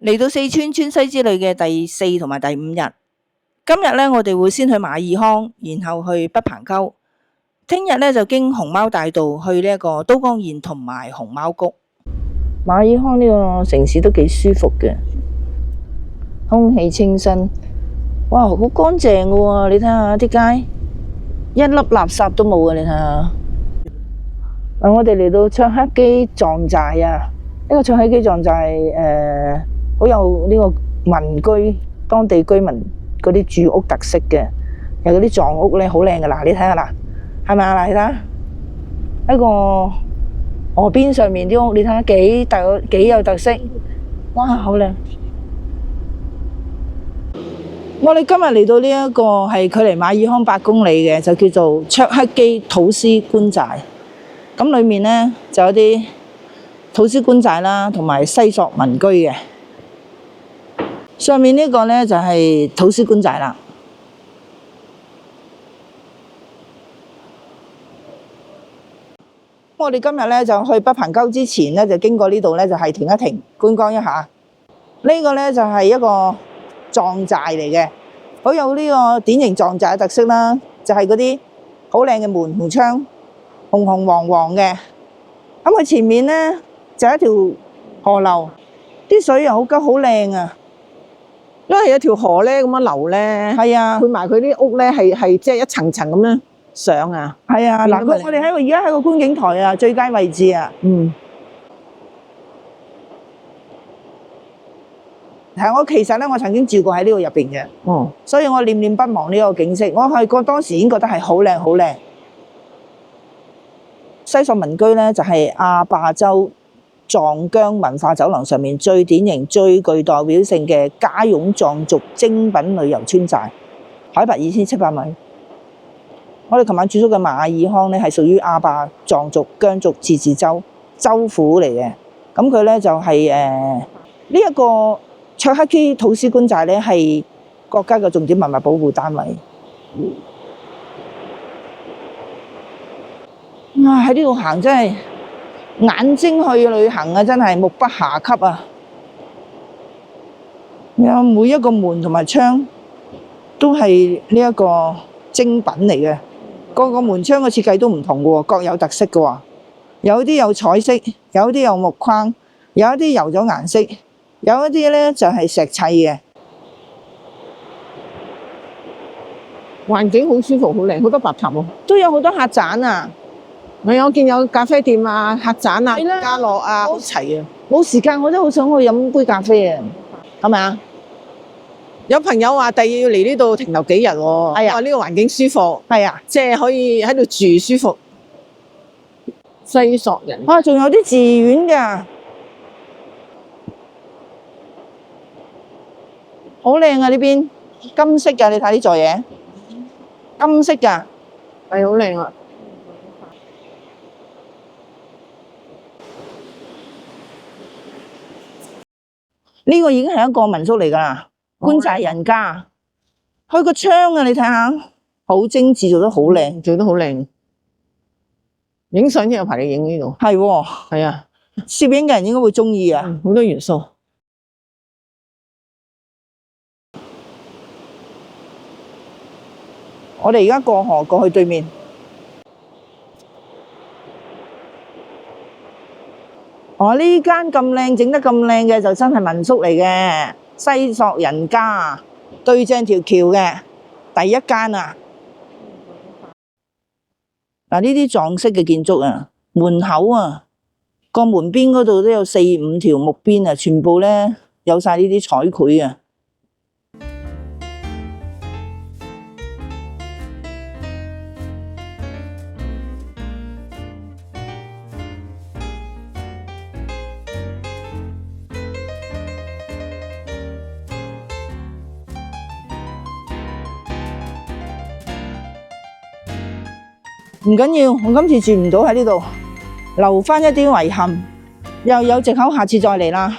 嚟到四川川西之旅嘅第4同埋第5日，今日呢，我哋會先去馬爾康，然後去北鵬溝。聽日呢，就經熊貓大道去呢一個都江堰同埋熊貓谷。馬爾康呢個城市都幾舒服嘅，空氣清新，哇，好乾淨嘅喎！你睇下啲街，一粒垃圾都冇嘅，你睇下。我哋嚟到卓克基藏寨啊！呢個卓克基藏寨好有呢個民居當地居民嗰啲住屋特色嘅，有嗰啲藏屋咧好靚嘅。嗱，你睇下啦，係咪啊？嗱，你睇下一個河邊上面啲屋，你睇下幾有特色，哇，好靚！我哋今日嚟到呢一個係距離馬爾康8公里嘅，就叫做卓克基土司官寨。咁裏面呢，就有啲土司官寨啦，同埋西索民居嘅。上面呢個呢，就係土司官寨啦。我哋今日呢，就去北鵬溝之前呢，就經過呢度呢，就係停一停觀光一下。呢個呢，就係一個藏寨嚟嘅，好有呢個典型藏寨嘅特色啦，就係嗰啲好靚嘅門同窗。紅紅黃黃嘅，咁佢前面呢，就一條河流，啲水又好急好靚啊！因為有條河咧咁樣流咧，係啊，配埋佢啲屋咧係即係一層層咁樣上啊。係啊，嗱，我哋而家喺個觀景台啊，最佳位置啊。係其實咧，我曾經住過喺呢度入邊嘅，所以我念念不忘呢個景色。我係當時已經覺得係好靚好靚。西索民居咧就係阿壩洲藏羌文化走廊上面最典型、最具代表性嘅家擁藏族精品旅遊村寨，海拔2700米。我哋琴晚住宿嘅馬爾康咧係屬於阿壩藏族羌族自治州州府嚟嘅，咁佢咧就係呢一個卓克基土司官寨咧係國家嘅重點文物保護單位。喺呢度行真係眼睛去旅行啊！真係目不暇給啊！有每一個門同埋窗都係呢一個精品嚟嘅，個個門窗嘅設計都唔同嘅喎，各有特色嘅喎。有啲有彩色，有啲有木框，有一啲油咗顏色，有一啲咧就係石砌嘅。環境好舒服，好靚，好多白塔喎，都有好多客棧啊！我見有咖啡店啊、客棧啊、家樂啊，好齊啊！冇時間，我都好想去飲杯咖啡啊，係咪啊？有朋友話第二要嚟呢度停留幾日喎，話呢個環境舒服，係啊，即係可以喺度住舒服。西索人啊，仲有啲寺院㗎，好靚啊！呢邊金色㗎，你睇呢座嘢，金色㗎，係好靚啊！呢個已經係一個民宿嚟㗎啦，官寨人家。佢個窗啊，你睇下，好精緻，做得好靚，做得好靚。影相先有排你影呢度。係喎，係啊，攝影嘅人應該會中意啊，好多元素。我哋而家過河過去對面。呢間咁靚，整得咁靚嘅就真係民宿嚟嘅，西索人家對正條橋嘅第一間啊！嗱，呢啲藏式嘅建築啊，門口啊，個門邊嗰度都有4、5條木邊啊，全部咧有晒呢啲彩繪啊！唔緊要，我今次住唔到喺呢度，留返一啲遺憾，又有藉口下次再嚟啦。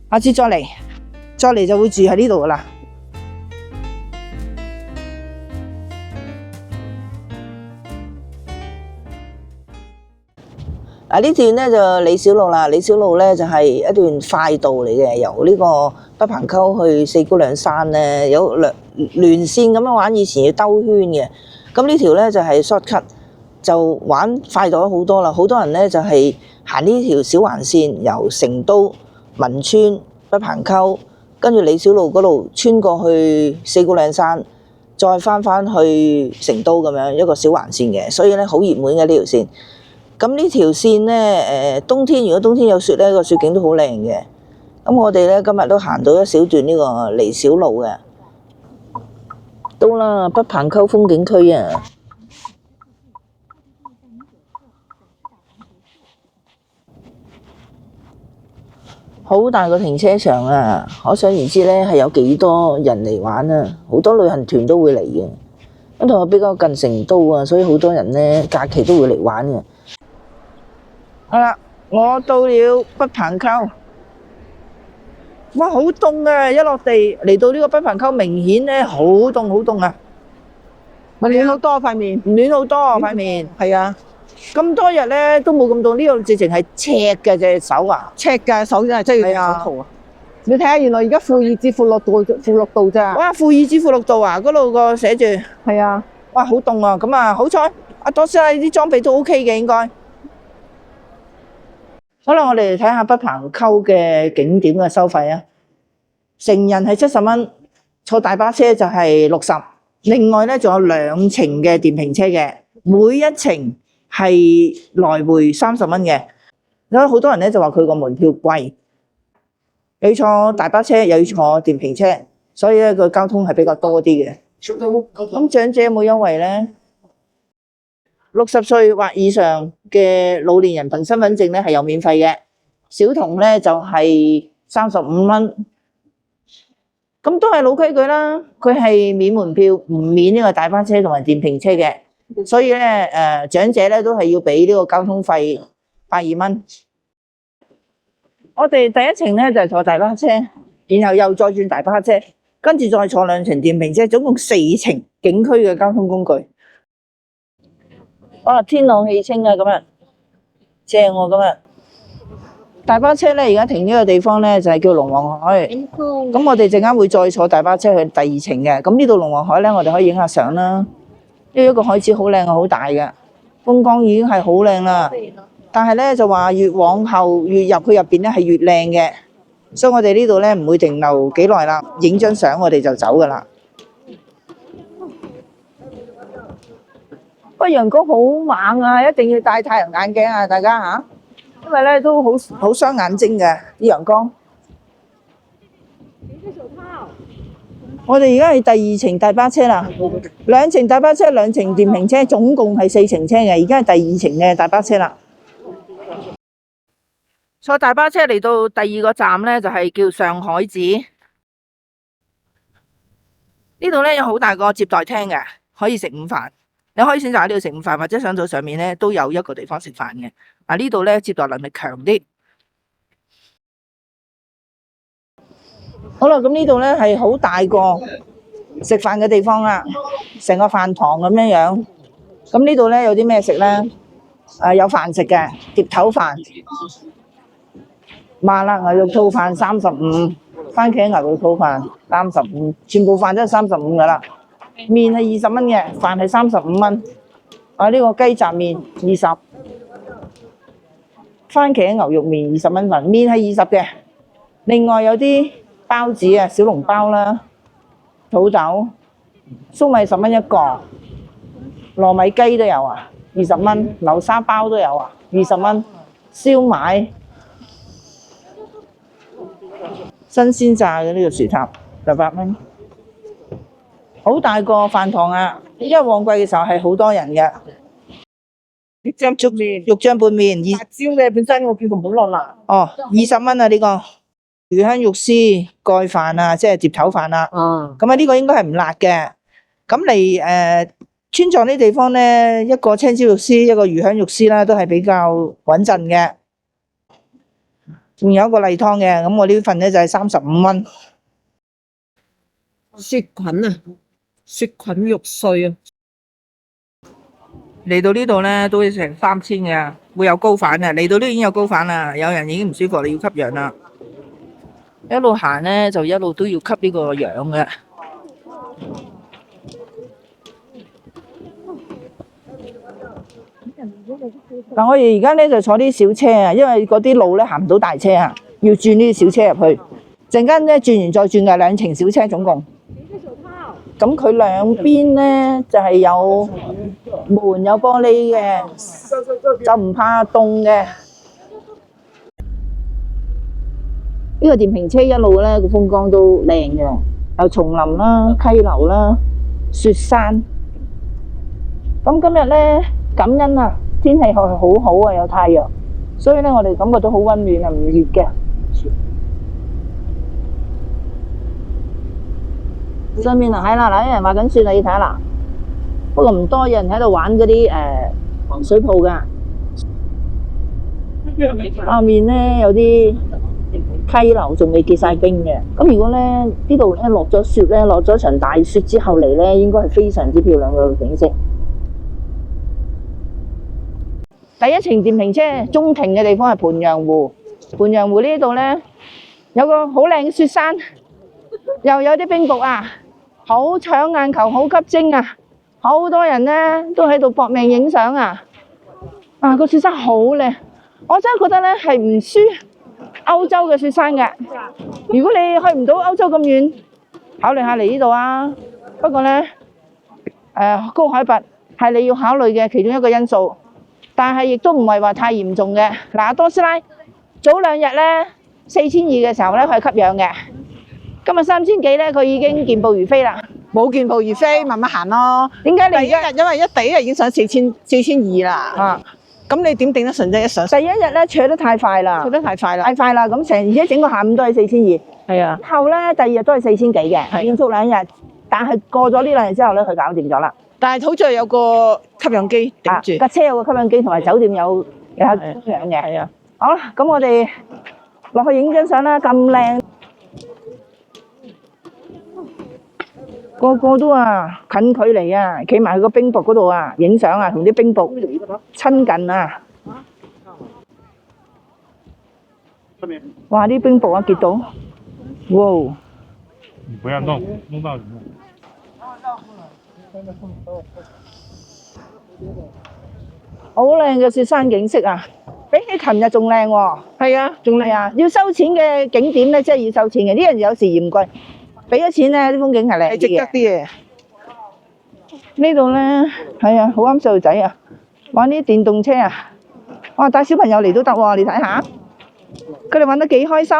下次再嚟就會住喺呢度噶啦。呢段咧就李小路啦，李小路咧就係一段快道嚟嘅，由呢個北棚溝去四姑娘山咧，有連線咁樣玩，以前要兜圈嘅。咁呢條咧就係 short cut，就玩快咗好多啦。好多人咧就係行呢條小環線，由成都文村北棚溝，跟住李小路嗰度穿過去四姑娘山，再翻去成都咁樣一個小環線嘅，所以咧好熱門嘅呢條線。咁呢條線咧，冬天如果冬天有雪咧，個雪景都好靚嘅。咁我哋咧今日都行到一小段呢個離小路嘅，到啦北棚溝風景區啊！好大個停車場啊！可想而知咧係有幾多人嚟玩啊！好多旅行團都會嚟嘅，因為我比較近成都啊，所以好多人咧假期都會嚟玩嘅。好啦，我到了北棚溝，哇，好凍啊！一落地嚟到呢個北棚溝，明顯咧好凍好凍啊！咪暖好多塊面，暖好多啊塊面，係啊！咁多日咧都冇咁凍，呢度直情係赤嘅隻手啊！赤嘅手真係要戴手套啊！你睇下，原來而家負2至負6度咋？哇，負2至負6度啊！嗰度個寫住係啊！哇，好凍啊！咁啊，好彩阿多士啲裝備都 OK 嘅應該。好啦，我哋嚟睇下北棚溝嘅景點嘅收費啊！成人係70蚊，坐大巴車就係60。另外咧仲有2程嘅電瓶車嘅，每一程係來回30蚊嘅。所以好多人咧就話佢個門票貴，又要坐大巴車又要坐電瓶車，所以咧個交通係比較多啲嘅。咁長者有冇優惠咧？60歲或以上嘅老年人憑身份證咧係有免費嘅，小童咧就係35蚊。咁都係老規矩啦，佢係免門票，唔免呢個大巴車同埋電瓶車嘅，所以咧長者咧都係要俾呢個交通費82蚊。我哋第一程咧就係坐大巴車，然後又再轉大巴車，跟住再坐2程電瓶車，總共4程景區嘅交通工具。哇！天朗氣清啊，今日正喎今日。大巴車咧而家停呢個地方咧就係叫龍王海。咁我哋陣間會再坐大巴車去第2程嘅。咁呢度龍王海咧，我哋可以影下相啦。呢一個海子好靚啊，好大嘅，風光已經係好靚啦。但係咧就話越往後越入去入邊咧係越靚嘅，所以我哋呢度咧唔會停留幾耐啦，影張相我哋就走噶啦。個陽光好猛啊，一定要戴太陽眼鏡啊，大家嚇，因為咧都好傷眼睛嘅啲陽光。我哋而家係第2程大巴車啦，2程大巴車2程電瓶車，總共係4程車嘅，而家係第2程嘅大巴車啦。坐大巴車嚟到第2個站咧，就係叫上海子。呢度咧有好大個接待廳嘅，可以食午飯。你可以選擇喺呢度食午飯，或者上到上面咧都有一個地方食飯嘅。呢度咧接待能力強啲。好啦，咁呢度咧係好大個食飯嘅地方啦，成個飯堂咁樣樣。咁呢度咧有啲咩食咧？有飯食嘅，碟頭飯、麻辣牛肉套飯35，番茄牛肉套飯35，全部飯都係35噶啦。麵係20蚊嘅，飯係35蚊。呢個雞雜麵20，番茄牛肉麵20蚊份，麵係20嘅。另外有啲包子啊，小籠包啦，土豆、粟米10蚊一個，糯米雞都有啊，20蚊，流沙包都有啊，20蚊，燒賣，新鮮炸嘅呢個薯塔8蚊。好大個飯堂啊！因為旺季嘅時候係好多人嘅。肉醬粥麵、肉醬拌麵，辣椒嘅本身我叫佢唔好落辣。哦，20蚊啊呢個魚香肉絲蓋飯啊，即係碟頭飯啦。咁啊呢個應該係唔辣嘅。咁嚟川藏啲地方咧，一個青椒肉絲，一個魚香肉絲啦，都係比較穩陣嘅。仲有一個例湯嘅，咁我呢份咧就係35蚊。雪菌啊！雪菌肉碎啊！嚟到呢度咧都要成3000嘅，會有高反嘅。嚟到呢度已經有高反啦，有人已經唔舒服，你要吸氧啦。一路行咧就一路都要吸呢個氧嘅。嗱，我哋而家咧就坐啲小車啊，因為嗰啲路咧行唔到大車啊，要轉呢啲小車入去。陣間咧轉完再轉嘅2程小車總共。咁佢兩邊咧就係有門有玻璃嘅，就唔怕凍嘅。呢個電瓶車一路咧個風光都靚嘅，有叢林啦、溪流啦、雪山。咁今日咧感恩啊，天氣係好好啊，有太陽，所以咧我哋感覺到好溫暖啊，唔熱嘅。上面啊，係啦，嗱，有人滑緊雪啦，你睇下啦。不過唔多，有人喺度玩嗰啲水泡㗎。下面咧有啲溪流仲未結晒冰嘅。咁如果咧呢度咧落咗雪咧，落咗場大雪之後嚟咧，應該係非常之漂亮嘅景色。第1程電瓶車中停嘅地方係盤陽湖。盤陽湖呢度咧有個好靚嘅雪山，又有啲冰瀑啊！好搶眼球，好吸睛啊！好多人咧都喺度搏命影相啊！個雪山好靚，我真係覺得咧係唔輸歐洲嘅雪山嘅。如果你去唔到歐洲咁遠，考慮下嚟呢度啊。不過咧，高海拔係你要考慮嘅其中一個因素，但係亦都唔係話太嚴重嘅。嗱，多斯拉早2日咧4200嘅時候咧佢係吸氧嘅。今日3000幾咧，佢已經健步如飛啦，冇健步如飛，慢慢行咯。點解你第一日因為一地已經上4200啦，咁你點頂得順啫？一上第1日咧扯得太快啦，跳得太快啦，太快啦，咁而且整個下午都係4200，係啊。後咧第2日都係4000幾嘅，連續2日，但係過咗呢2日之後咧，佢搞掂咗啦。但係好在有個吸氧機頂住，架車有個吸氧機，同埋酒店有吸氧嘅。係啊。好啦，咁我哋落去影張相啦，咁靚。個個都近距離啊，企埋去個冰瀑嗰度啊，影相啊，同啲冰瀑親近啊！哇！啲冰瀑啊，見到，哇！你不要弄到里面。好靚嘅雪山景色啊，比起琴日仲靚喎。係啊，仲靚啊！要收錢嘅景點咧，真係要收錢嘅。啲人有時嫌貴。俾咗錢咧，啲風景係靚啲嘅，係值得啲嘅。呢度咧係啊，好啱細路仔啊，玩啲電動車啊，哇！帶小朋友嚟都得喎，你睇下，佢哋玩得幾開心。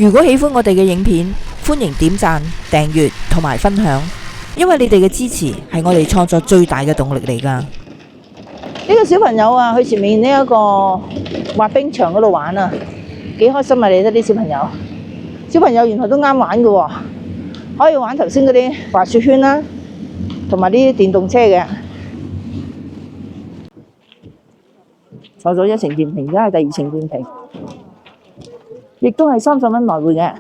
如果喜歡我哋嘅影片，歡迎點讚、訂閱同埋分享，因為你哋嘅支持係我哋創作最大嘅動力嚟㗎。呢個小朋友啊，去前面呢一個滑冰場嗰度玩啊，幾開心啊！你睇啲小朋友。小朋友原來都啱玩嘅喎，可以玩頭先嗰啲滑雪圈啦，同埋啲電動車嘅。坐咗1程電瓶，而家係第2程電瓶，亦都係30蚊來回嘅。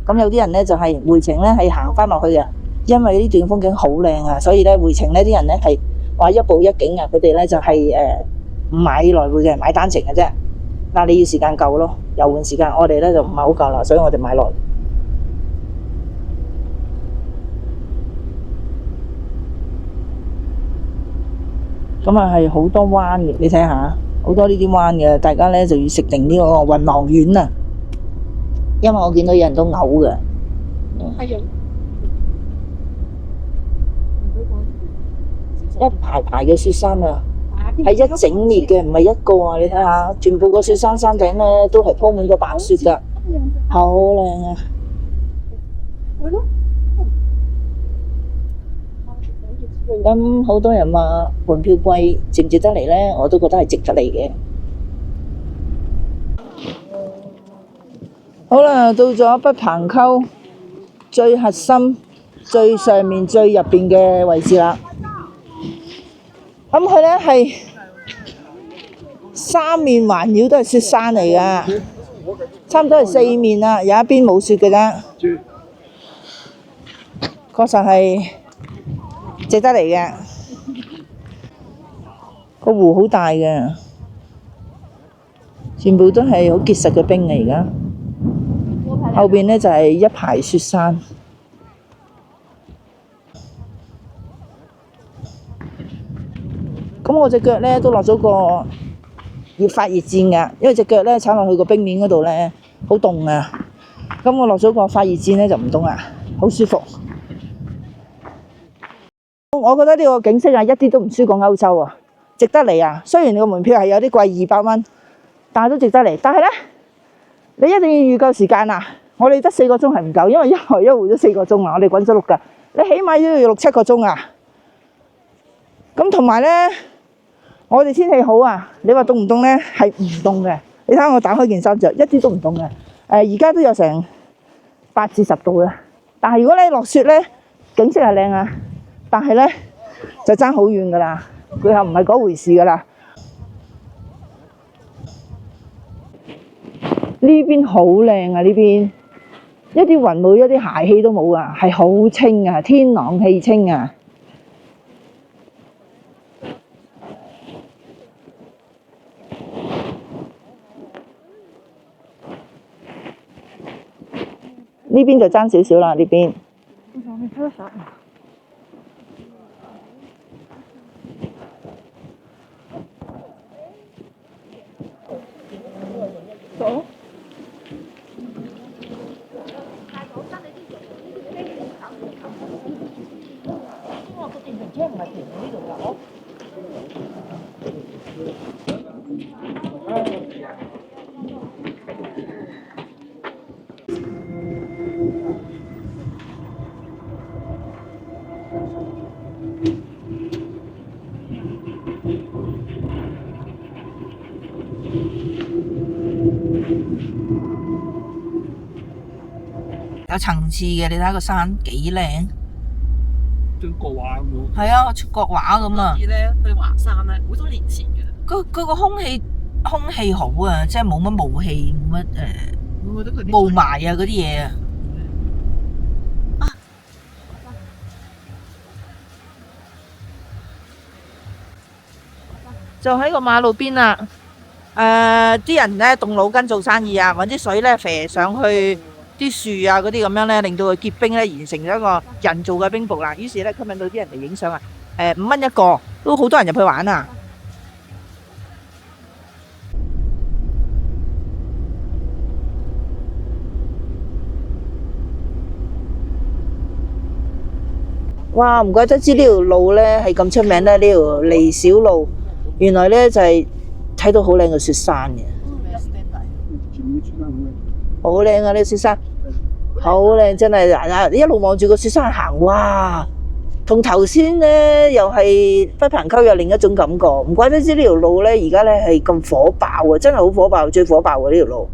咁有啲人咧就係回程咧係行翻落去嘅，因為呢段風景好靚啊，所以咧回程咧啲人咧係話一步一景啊，佢哋咧就係唔買來回嘅，買單程嘅啫。但你要時間夠咯，遊玩時間我哋咧就唔係好夠啦，所以我哋買來。咁係好多彎嘅，你睇下，好多呢啲彎嘅，大家咧就要食定呢個暈浪丸啊，因為我見到有人都嘔嘅。一排排嘅雪山啊！係一整列嘅，唔係一個啊！你睇下，全部個雪山頂咧都係鋪滿咗白雪噶，好靚啊！咁好多人話門票貴，值唔值得嚟咧？我都覺得係值得嚟嘅。好啦，到咗北棚溝最核心、最上面、最入邊嘅位置啦。咁佢咧係3面環繞都係雪山嚟噶，差唔多係4面啦，有一邊冇雪嘅啫。確實係值得嚟嘅。個湖好大嘅，全部都係好結實嘅冰嚟。而家後邊呢就係一排雪山。咁我隻腳呢都落咗個發熱墊㗎，因為隻腳呢踩落去個冰面嗰度呢好凍啊。咁我落咗個發熱墊呢就唔凍啦，好舒服。我覺得呢個景色啊一啲都唔輸過歐洲啊，值得嚟啊！雖然你個門票係有啲貴200蚊，但係都值得嚟。但係呢，你一定要預夠時間啊！我哋得4個鐘係唔夠，因為一來一回都4個鐘啊，我哋滾咗6㗎，你起碼都要6、7個鐘啊。咁同埋呢，我哋天氣好啊，你話凍唔凍呢？係唔凍嘅。你睇下我打開件衫着，一啲都唔凍嘅。而家都有成8至10度啦。但係如果你落雪呢，景色係靚啊，但係呢，就爭好遠㗎啦，佢又唔係嗰回事㗎啦。呢邊好靚啊！呢邊一啲雲霧、一啲鞋氣都冇啊，係好清啊，天朗氣清啊！呢邊就爭少少啦，呢邊。有層次嘅，你睇下個山幾靚，像國畫咁喎。係啊，國畫咁啊！去華山咧，好多年前嘅。佢個空氣好啊，即係冇乜霧氣，冇乜我覺得佢啲霧霾啊嗰啲嘢啊。就喺個馬路邊啦。啲人咧動腦筋做生意啊，揾啲水咧射上去啲樹啊嗰啲咁樣咧，令到佢結冰咧，形成咗一個人造嘅冰瀑啦。於是咧吸引到啲人嚟影相啊。5蚊一個，都好多人入去玩啊。哇！唔怪得知呢條路咧係咁出名咧，呢條離小路，原來咧就係睇到好靚嘅雪山嘅，好靚啊！呢個雪山好靚，真係嗱，一路望住個雪山行，哇！同頭先咧又係北棚溝有另一種感覺，唔怪得知呢條路咧而家咧係咁火爆啊！真係好火爆，最火爆嘅呢條路。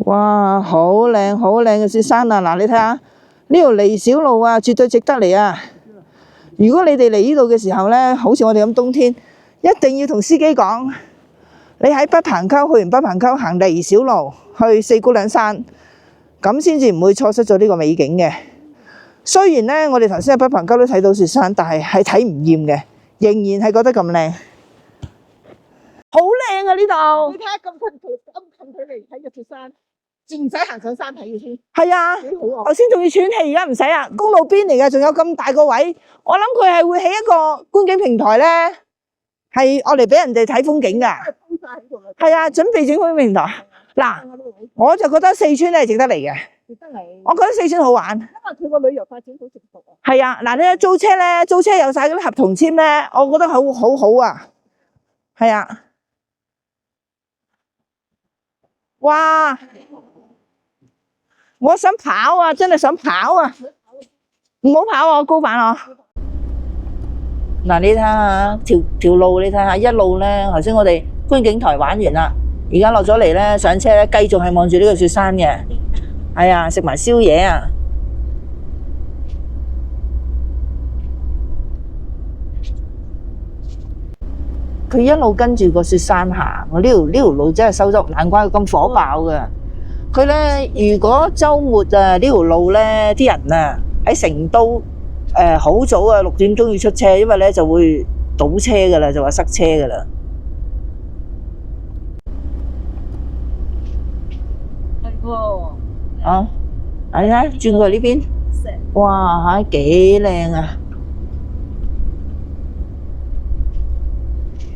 哇，好靚好靚嘅雪山啊！嗱，你睇下呢條離小路啊，絕對值得嚟啊！如果你哋嚟呢度嘅時候呢，好似我哋咁冬天，一定要同司機講，你喺北棚溝去完北棚溝行離小路去四姑娘山，咁先至唔會錯失咗呢個美景嘅。雖然呢，我哋頭先喺北棚溝都睇到雪山，但係睇唔厭嘅，仍然係覺得咁靚，好靚啊！呢度你睇下咁近距離睇嘅雪山，仲唔使行上山睇嘅先？係啊，幾好啊！頭先仲要喘氣，而家唔使啊！公路邊嚟嘅，仲有咁大個位，我諗佢係會起一個觀景平台咧，係我嚟俾人哋睇風景噶。鋪晒喺度啦，係啊，準備整觀景平台。嗱，我就覺得四川咧係值得嚟嘅。值得嚟。我覺得四川好玩。因為佢個旅遊發展好成熟啊。係啊，嗱，你租車咧，租車有晒嗰啲合同簽咧，我覺得好好啊。係啊。哇！我想跑啊，真係想跑啊！唔好跑啊，高板啊！嗱，你睇下條路，你睇下一路咧，頭先我哋觀景台玩完啦，而家落咗嚟咧，上車咧，繼續係望住呢個雪山嘅，係啊，食埋宵夜啊！佢一路跟住個雪山行，我呢條路真係收得，難怪佢咁火爆嘅。佢咧，如果週末啊，呢條路咧，啲人啊喺成都好早啊6點鐘要出車，因為咧就會堵車噶啦，就話塞車噶啦。係喎。啊，你睇轉過嚟呢邊，哇嚇幾靚啊！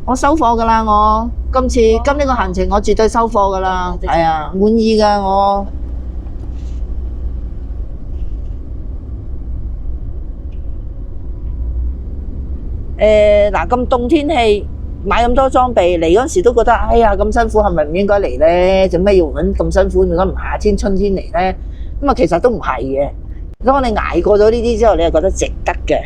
我收貨噶啦，我今呢個行程我絕對收貨噶啦，係啊，滿意噶我。嗱咁凍天氣買咁多裝備嚟嗰陣時都覺得，哎呀咁辛苦係咪唔應該嚟咧？做咩要揾咁辛苦？點解唔夏天春天嚟咧？咁啊其實都唔係嘅。當你捱過咗呢啲之後，你就覺得值得嘅。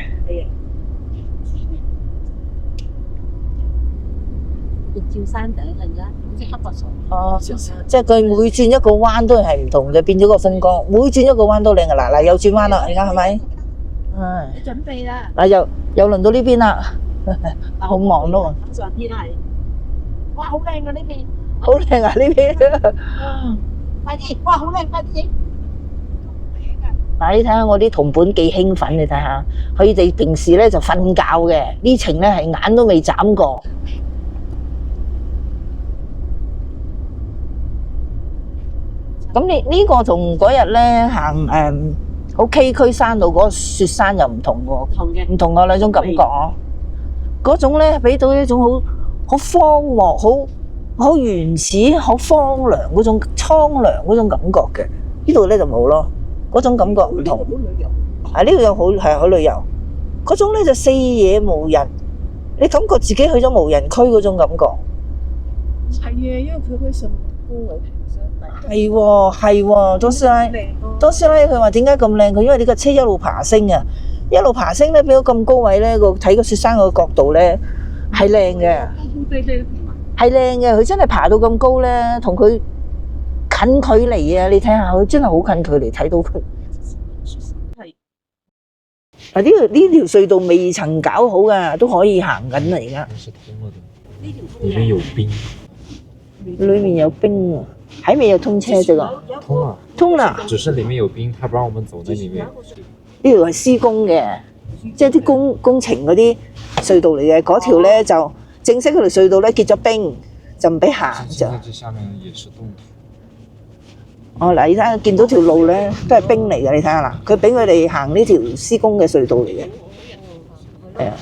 照山頂啊！而家好似黑白水。哦，即係佢每轉一個彎都係唔同嘅，變咗個風光。每轉一個彎都靚嘅，嗱又轉彎啦，而家係咪？唉，你準備啦。嗱又輪到呢邊啦，好忙咯。上天係，哇好靚啊呢邊，好靚啊呢邊！快啲，哇好靚，快啲影。嗱你睇下我啲同伴幾興奮，你睇下，佢哋平時咧就瞓覺嘅，呢程咧係眼都未眨過。咁你呢個同嗰日咧行好崎嶇山路嗰個雪山又唔同喎，唔同嘅兩種感覺。嗰種咧俾到一種好荒漠、好原始、好荒涼嗰種蒼涼嗰種感覺嘅。呢度咧就冇咯，嗰種感覺唔同。啊，呢度又好旅遊，嗰種咧就四野無人，你感覺自己去咗無人區嗰種感覺。係啊，因為佢可以上高位停車。係喎，多師奶佢話點解咁靚？佢因為呢個車一路爬升啊，一路爬升咧，俾到咁高位咧，睇個雪山個角度咧係靚嘅，係靚嘅。佢真係爬到咁高咧，同佢近距離啊！你睇下，佢真係好近距離睇到佢。係。嗱呢條隧道未曾搞好噶，都可以行緊啦而家。是通了的，裡面有冰。裏面有冰啊，還沒有通車這個。通了。通啦，只是裡面有冰，他不讓我們走那裡面。呢條係施工嘅，即係啲工程嗰啲隧道嚟嘅。嗰條咧就正式嗰條隧道咧結咗冰，就唔俾行就。現在這下面也是凍土。哦嗱，你睇下見到條路咧都係冰嚟嘅，你睇下啦，佢俾佢哋行呢條施工嘅隧道嚟嘅，係啊。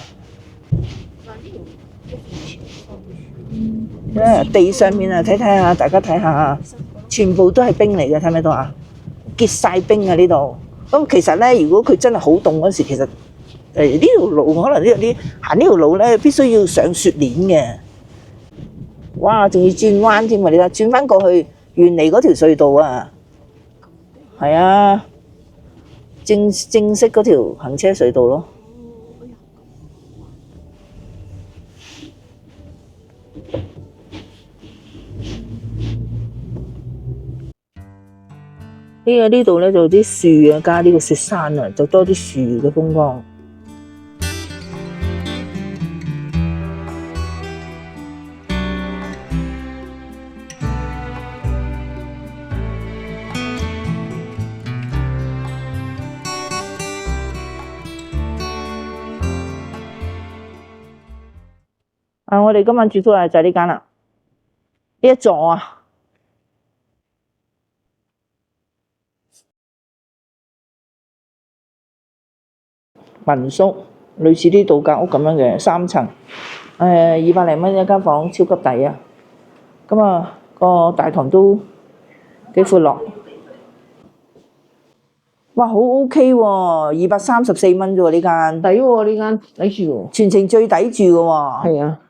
地上面啊，睇下，大家睇下，全部都係冰嚟嘅，睇唔睇到啊？結晒冰啊呢度。咁其實咧，如果佢真係好凍嗰時，其實呢條路可能行呢條路咧，必須要上雪鏈嘅。哇！仲要轉彎添啊！你睇轉翻過去原嚟嗰條隧道啊，係啊，正式嗰條行車隧道咯。呢度咧就啲樹啊，加呢個雪山啊，就多啲樹嘅風光。我哋今晚住宿就係呢間啦，呢一座啊。民宿類似啲度假屋咁樣嘅3層，200零蚊一間房，超級抵啊！咁啊，個大堂都幾闊落，哇，好 OK 喎，234蚊啫喎呢間，抵喎呢間，抵住喎，全程最抵住嘅喎。係啊，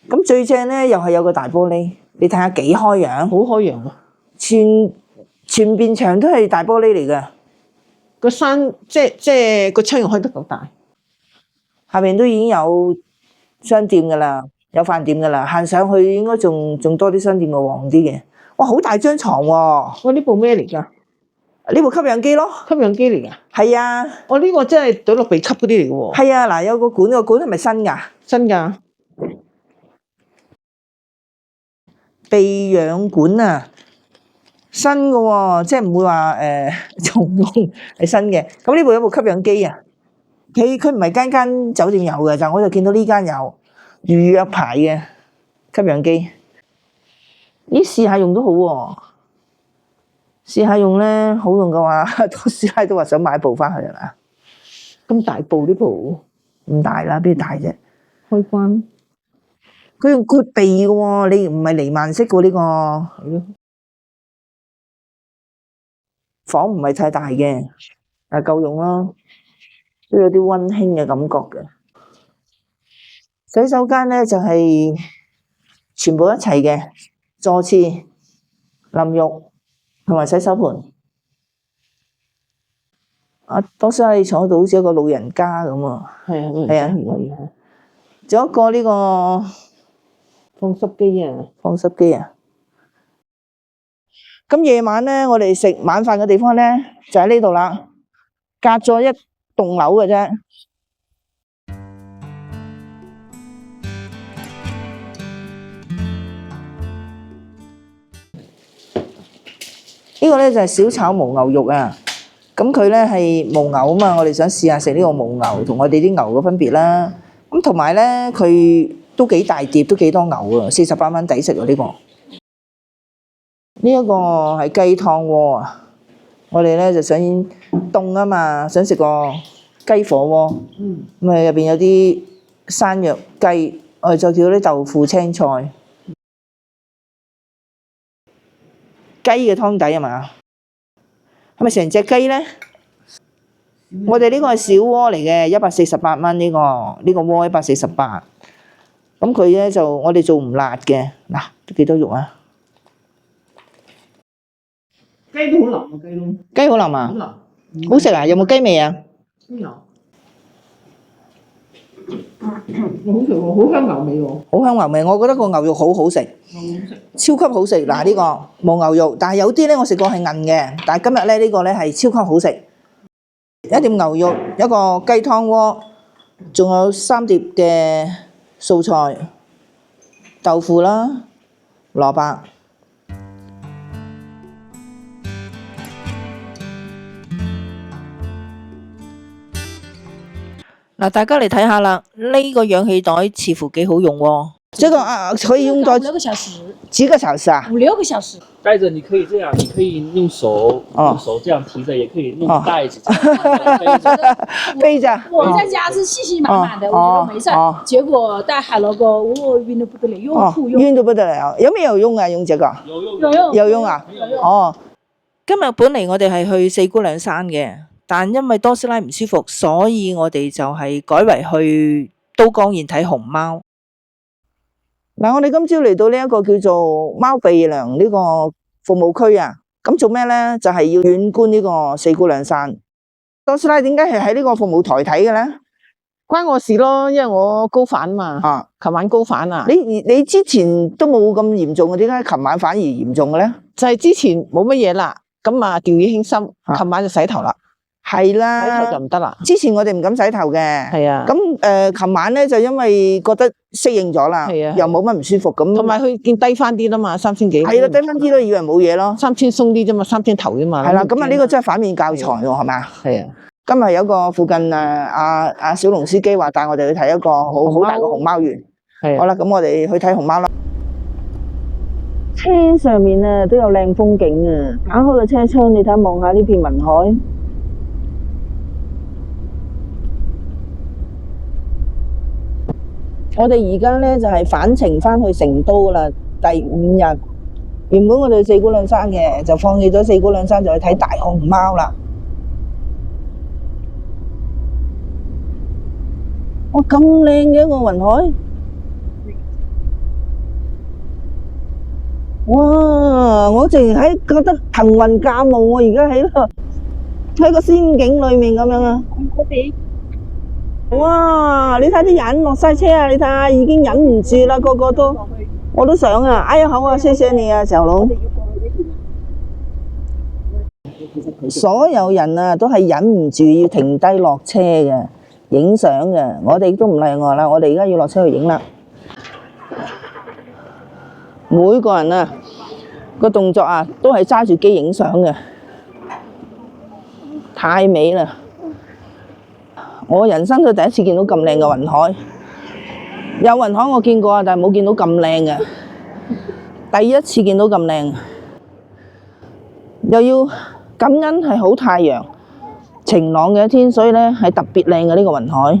咁最正咧，又係有個大玻璃，你睇下幾開揚，好開揚啊！全全邊牆都係大玻璃嚟嘅，個山即係個窗又開得夠大。下邊都已經有商店噶啦，有飯店噶啦，行上去應該仲多啲商店嘅旺啲嘅。哇，好大張床喎！哇！呢部咩嚟㗎？呢部吸氧機咯，吸氧機嚟㗎？係啊，我呢個真係倒落鼻吸嗰啲嚟嘅喎。係啊，嗱有個管，個管係咪新㗎？真㗎？鼻氧管啊，新嘅喎，即係唔會話重用係新嘅。咁呢部有部吸氧機啊，佢唔係間間酒店有嘅，就我就見到呢間有預約牌嘅吸氧機。咦，試下用都好喎，試下用咧，好用嘅話，多師奶都話想買部翻去係嘛？咁大部呢部？唔大啦，邊度大啫？開關。佢用豁鼻嘅喎，你唔係彌漫式嘅呢個。係咯。房唔係太大嘅，但夠用啦，都有啲溫馨嘅感覺嘅。洗手間咧就係全部一齊嘅，坐廁、淋浴同埋洗手盆。多謝你坐到好似一個老人家咁啊！係啊，係啊，仲有一個呢個放濕機啊！放濕機啊！咁夜晚咧，我哋食晚飯嘅地方咧就喺呢度啦，隔咗一棟樓嘅啫。呢個咧就係小炒牦牛肉啊！咁佢咧係牦牛啊嘛，我哋想試下食呢個牦牛同我哋啲牛嘅分別啦。咁同埋咧，佢都幾大碟，都幾多牛啊！48蚊抵食啊！呢個呢一個係雞湯鍋啊！我哋咧就想凍啊嘛，想食個雞火鍋。咁啊入邊有啲山藥雞，我哋再叫啲豆腐青菜。雞嘅湯底係嘛？係咪成隻雞咧？我哋呢個係小鍋嚟嘅，148蚊呢個鍋148。咁佢咧就我哋做唔辣嘅，嗱都幾多肉啊？雞都好腍啊，雞都。雞好腍啊？好腍。好食啊？有冇雞味啊？有。好食喎，好香牛味喎。好香牛味，我覺得個牛肉好好食，超級好食。嗱呢個牦牛肉，但係有啲咧我食過係韌嘅，但係今日咧呢個咧係超級好食。一碟牛肉，一個雞湯鍋，仲有3碟嘅素菜、豆腐啦、蘿蔔。嗱，大家嚟睇下啦，呢個氧氣袋似乎幾好用喎。這個可以用到5、6個小時。幾個小時啊？5、6個小時。带着你可以这样，你可以用手这样提着，也可以用袋子背着。我在家是细细满满的，我觉得沒事。結果帶海螺哥，我暈得不得了，又吐又。暈到不得了，有沒有用啊？用這個？有用啊！哦，今日本嚟我哋係去四姑娘山嘅，但因為多師奶唔舒服，所以我哋就係改為去都江堰睇熊貓。嗱，我哋今朝嚟到呢一個叫做貓鼻梁呢個服務區啊，咁做咩咧？就係要遠觀呢個四姑娘山。多師奶點解係喺呢個服務台睇嘅咧？關我事咯，因為我高反嘛。琴晚高反啊。你之前都冇咁嚴重嘅，點解琴晚反而嚴重嘅咧？就係之前冇乜嘢啦，咁啊掉以輕心，琴晚就洗頭啦。係啦，洗頭就唔得啦。之前我哋唔敢洗頭嘅，係啊。咁琴晚咧就因為覺得適應咗啦，又冇乜唔舒服咁。同埋佢見低翻啲啦嘛，3000幾。係啦，低翻啲都以為冇嘢咯。 3000鬆啲啫嘛，3000頭啫嘛。係啦，咁啊呢個真係反面教材喎，係嘛？係啊。今日有個附近阿小龍司機話帶我哋去睇一個好大個熊貓園。係。好啦，咁我哋去睇熊貓啦。車上面啊都有靚風景啊！打開個車窗，你睇望下呢片雲海。我哋而家咧就係返程返去成都啦，第5日。原本我哋去四姑娘山嘅，就放棄咗四姑娘山，就去睇大熊貓啦。哇，咁靚嘅一個雲海！哇，啊！我淨係覺得騰雲駕霧，我而家喺個仙境裏面咁樣啊！哇！你睇啲人落晒車啊！你睇下已經忍唔住啦，個個都，我都想啊！哎呀好啊，謝謝你啊，小龍。所有人啊，都係忍唔住要停低落車嘅，影相嘅。我哋都唔例外啦，我哋而家要落車去影啦。每個人啊，個動作啊，都係揸住機影相嘅，太美啦！我人生都第一次見到咁靚嘅雲海，有雲海我見過啊，但係冇見到咁靚嘅，第一次見到咁靚，又要感恩係好太陽、晴朗嘅一天，所以呢係特別靚嘅呢個雲海。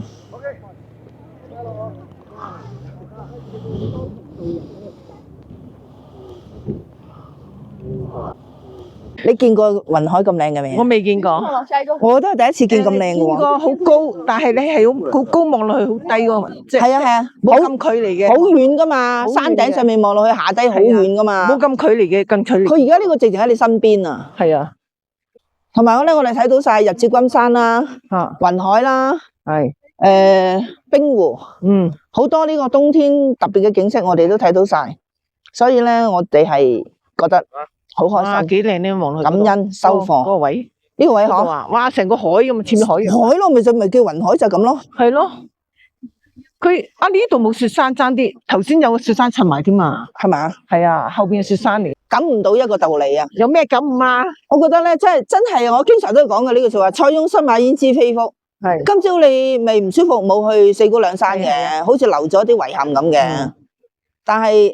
你見過雲海咁靚嘅未？我未見過，我都係第一次見咁靚嘅喎。見過好高，但係你係好高望落去好低喎，即係啊係啊，冇咁距離嘅，好遠噶嘛，好遠嘅山頂上面望落去下低好遠噶嘛。冇咁距離嘅，更距離。佢而家呢個直情喺你身邊啊！係啊，同埋咧，我哋睇到晒日照金山啦、雲海啦、係冰湖，好多呢個冬天特別嘅景色，我哋都睇到晒。所以咧，我哋係覺得好開心。幾靚呢，望落去。感恩收貨嗰個位，呢個位嗬，哇，成個海咁，似唔似海洋？海咯，咪叫雲海就咁咯。係咯，佢呢度冇雪山爭啲，頭先有個雪山襯埋添嘛，係嘛？係啊，後邊係雪山嚟。感悟到一個道理啊！有咩感悟啊？我覺得咧，真係，我經常都講嘅呢句說話：塞翁失馬焉知非福。係。今朝你咪唔舒服，冇去四姑娘山嘅，好似留咗啲遺憾咁嘅。但係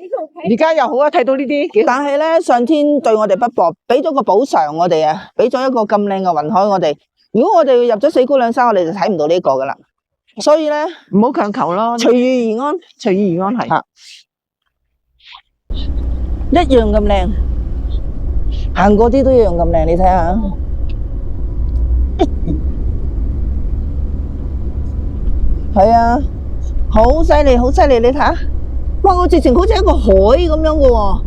而家又好啊，睇到呢啲。但係咧，上天對我哋不薄，俾咗個補償我哋啊，俾咗一個咁靚嘅雲海我哋。如果我哋入咗四姑娘山，我哋就睇唔到呢個噶啦。所以咧，唔好強求咯，隨遇而安，隨遇而安係。一樣咁靚，行過啲都一樣咁靚，你睇下。係啊，好犀利，好犀利，你睇下。哇！我直情好似一個海咁樣嘅喎，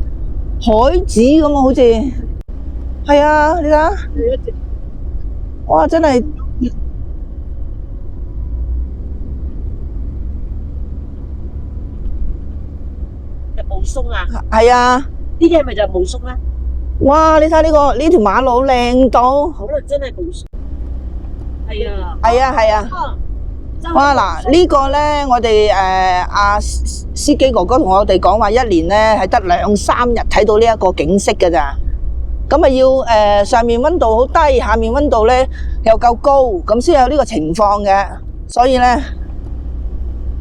海子咁啊，好似。係啊，你睇下。哇！真係。霧凇啊，係啊，呢啲係咪就係霧凇咧？哇！你睇呢條馬路靚到，可能真係霧凇。係啊，係啊，係啊。哇！嗱，呢個咧，我哋阿司機哥哥同我哋講話，一年咧係得2-3日睇到呢一個景色㗎咋。咁啊要上面溫度好低，下面溫度咧又夠高，咁先有呢個情況嘅。所以咧，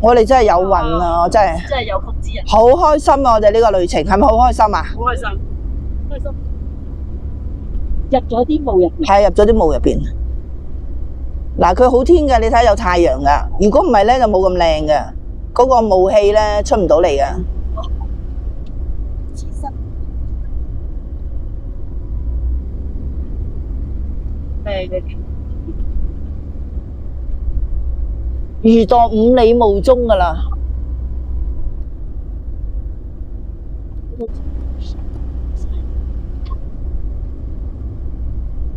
我哋真係有運啊！真係有福之人。好開心啊！我哋呢個旅程係咪好開心啊？好開心，開心。入咗啲霧入邊。係入咗啲霧入邊。嗱，佢好天嘅，你睇有太陽噶。如果唔係咧，就冇咁靚嘅。嗰個霧氣咧出唔到嚟嘅。魚墮5里霧中噶啦。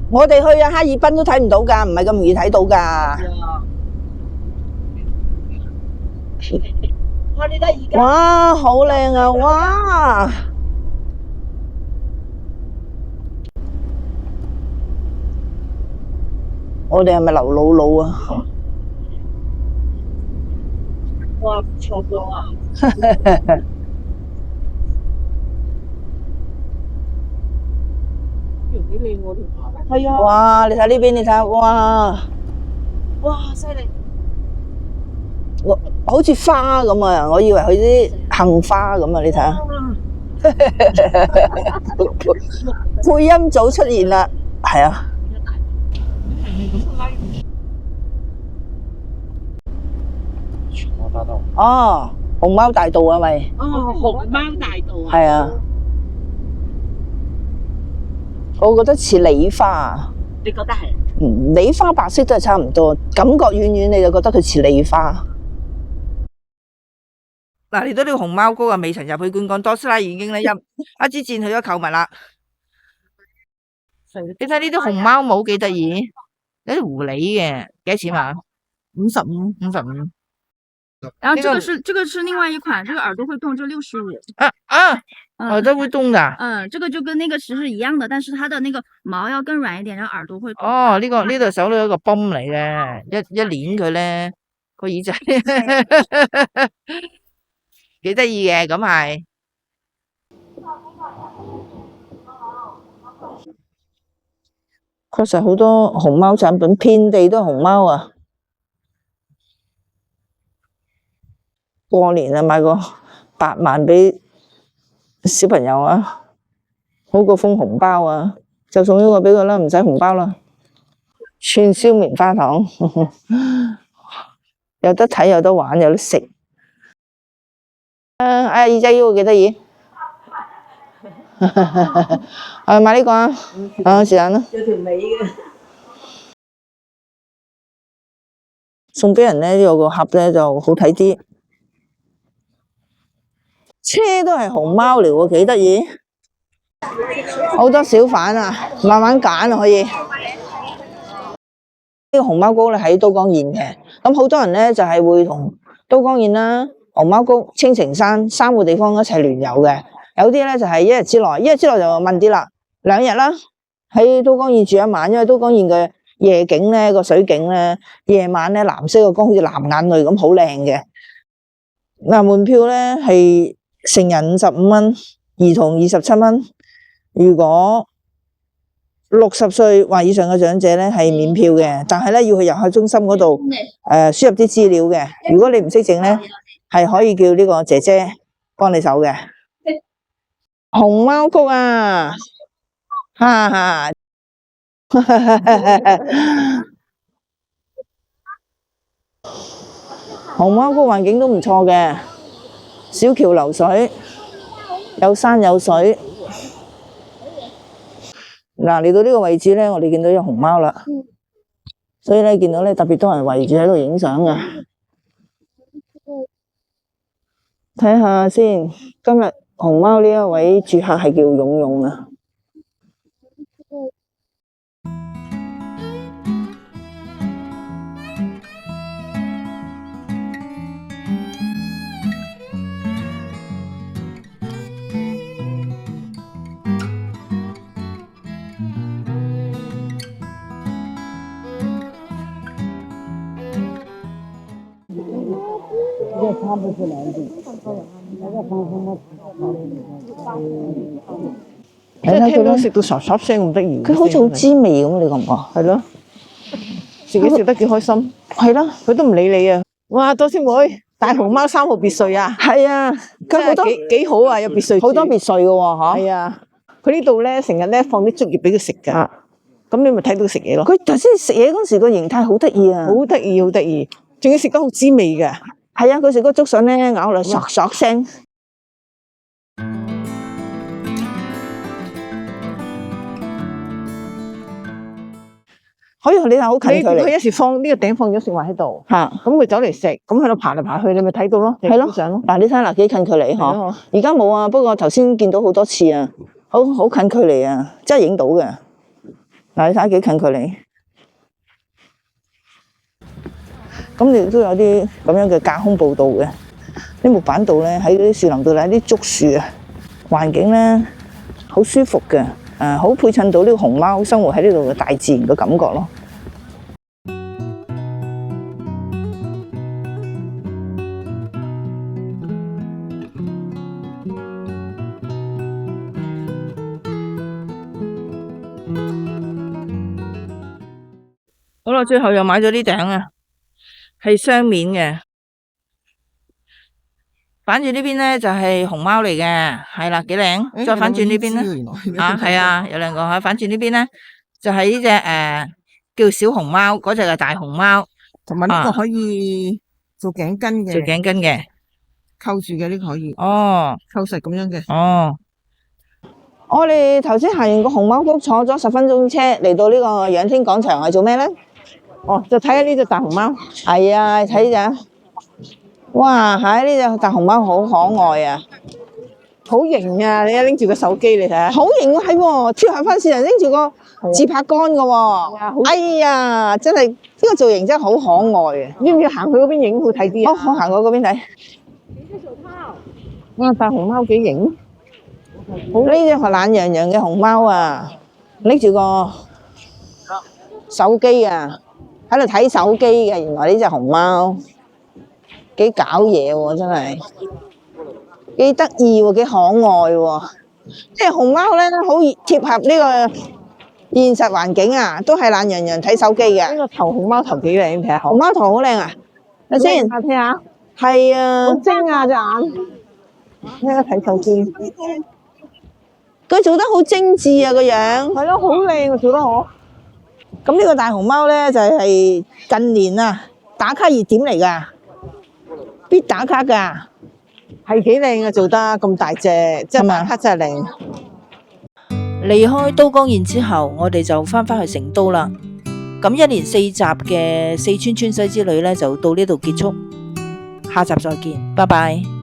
我哋去哈爾濱都睇唔到噶，唔係咁容易睇到噶。你睇而家。哇，好靚啊！哇，我哋係咪劉姥姥啊？哇，錯咗啊！幾靚喎條橋。係啊。哇！你睇呢邊，你睇下，哇！哇，犀利！好似花咁啊！我以為佢啲杏花咁啊！你睇下，配音組出現啦，係啊。熊貓大道。哦，熊貓大道啊咪？哦，熊貓大道啊。係啊。我覺得似梨花。你覺得係？梨花白色都係差唔多，感覺遠遠你就覺得佢似梨花。嗱，嚟到呢個熊貓高啊，未曾入去觀光，多斯拉已經咧一支箭去咗購物啦。你睇呢啲熊貓帽幾得意，有啲狐狸嘅，幾多錢啊55， ？55。然后这个这个是另外一款，这个耳朵会动，这65。耳朵會動㗎。这個就跟那個石是一樣的，但是它的那個毛要更軟一點，然後耳朵會動。哦，呢度手裏有一個泵嚟嘅，一捻佢咧個耳仔，幾得意嘅，咁係。確實好多熊貓產品，遍地都係熊貓啊！過年啊，買個8萬俾小朋友啊，好過封紅包啊！就送呢個俾佢啦，唔使紅包啦。串燒棉花糖，有得睇，有得玩，有得食。耳仔呢個幾得意。買呢個啊，是但啦。有條尾嘅。送俾人咧，有個盒咧就好睇啲。車都係熊貓嚟喎，幾得意。好多小販啊，慢慢揀啊可以。呢個熊貓谷咧喺都江堰嘅，咁好多人咧就係會同都江堰啦、熊貓谷、青城山3個地方一齊聯遊嘅。有啲咧就係一日之內就問啲啦，2日啦，喺都江堰住一晚，因為都江堰嘅夜景咧個水景咧，夜晚咧藍色個光好似藍眼淚咁好靚嘅。嗱，門票咧係成人55蚊，兒童27蚊。如果60歲或以上嘅長者咧係免票嘅，但係咧要去遊客中心嗰度輸入啲資料嘅。如果你唔識整咧，係可以叫呢個姐姐幫你手嘅。熊貓谷啊，哈哈，熊貓谷環境都唔錯嘅，小橋流水，有山有水。嗱，嚟到呢個位置咧，我哋見到有熊貓啦，所以咧見到咧特別多人圍住喺度影相啊。睇下先，今日熊貓呢一位住客係叫勇勇啊。即係聽到食到沙沙聲咁得意。佢好似好滋味咁，你覺唔覺？係咯，自己食得幾開心。係咯，佢都唔理你啊！哇，多師妹，大熊貓3號別墅啊！係啊，佢好多幾好啊，有別墅住。好多別墅嘅喎，係啊，佢呢度咧成日咧放啲竹葉俾佢食㗎。咁你咪睇到佢食嘢咯。佢頭先食嘢嗰時個形態好得意啊，好得意，好得意，仲要食得好滋味㗎。係啊，佢食嗰竹筍咧咬落索索聲。可以，你睇好近距離。佢一時放呢個頂放咗食物喺度，嚇，咁佢走嚟食，咁喺度爬嚟爬去，你咪睇到咯，係咯，相咯。嗱，你睇下嗱幾近距離嗬，而家冇啊，不過頭先見到好多次啊，好近距離啊，真係影到嘅。嗱，你睇下幾近距離。咁你都有啲咁樣嘅架空步道嘅，啲木板道咧喺啲樹林度咧，啲竹樹啊，環境咧好舒服嘅，好配襯到呢個熊貓生活喺呢度嘅大自然嘅感覺咯。好啦，最後又買咗啲頂啊！係雙面嘅，反轉呢邊咧就係熊貓嚟嘅，係啦，幾靚。再反轉呢邊咧，係啊，有2個吓。反轉呢邊咧就係呢隻叫小熊貓，嗰隻係大熊貓，同埋呢個可以做頸巾嘅，做頸巾嘅，扣住嘅呢個可以，哦，扣實咁樣嘅。哦。我哋頭先行完個熊貓谷，坐咗10分鐘車嚟到呢個仰天廣場係做咩咧？哦，就睇下呢隻大熊貓。係啊，睇呢隻。哇，係呢隻大熊貓好可愛啊！好型啊！你拎住個手機，你睇下。好型喎，係喎，跳下翻線人拎住個自拍杆嘅喎。哎呀，真係呢個造型真係好可愛啊！要唔要行去嗰邊影好睇啲啊？好，行過嗰邊睇。哇！大熊貓幾型。呢隻係懶洋洋嘅熊貓啊，拎住個手機啊，喺度睇手機嘅。原來呢隻熊貓幾搞嘢喎，真係幾得意喎，幾可愛喎。即係熊貓咧，好貼合呢個現實環境啊，都係懶洋洋睇手機嘅。呢個熊貓頭幾靚，睇下。熊貓頭好靚啊！睇先，睇下。係啊，好精啊隻眼。睇下睇手機。佢做得好精緻啊個樣。係咯，好靚啊，做得好。咁呢個大熊貓咧就係近年啊打卡熱點嚟㗎，必打卡㗎。係幾靚啊，做得咁大隻，即係打卡真係靚。離開都江堰之後，我哋就翻返去成都啦。咁一連4集嘅四川川西之旅呢，就到呢度結束，下集再見，拜拜。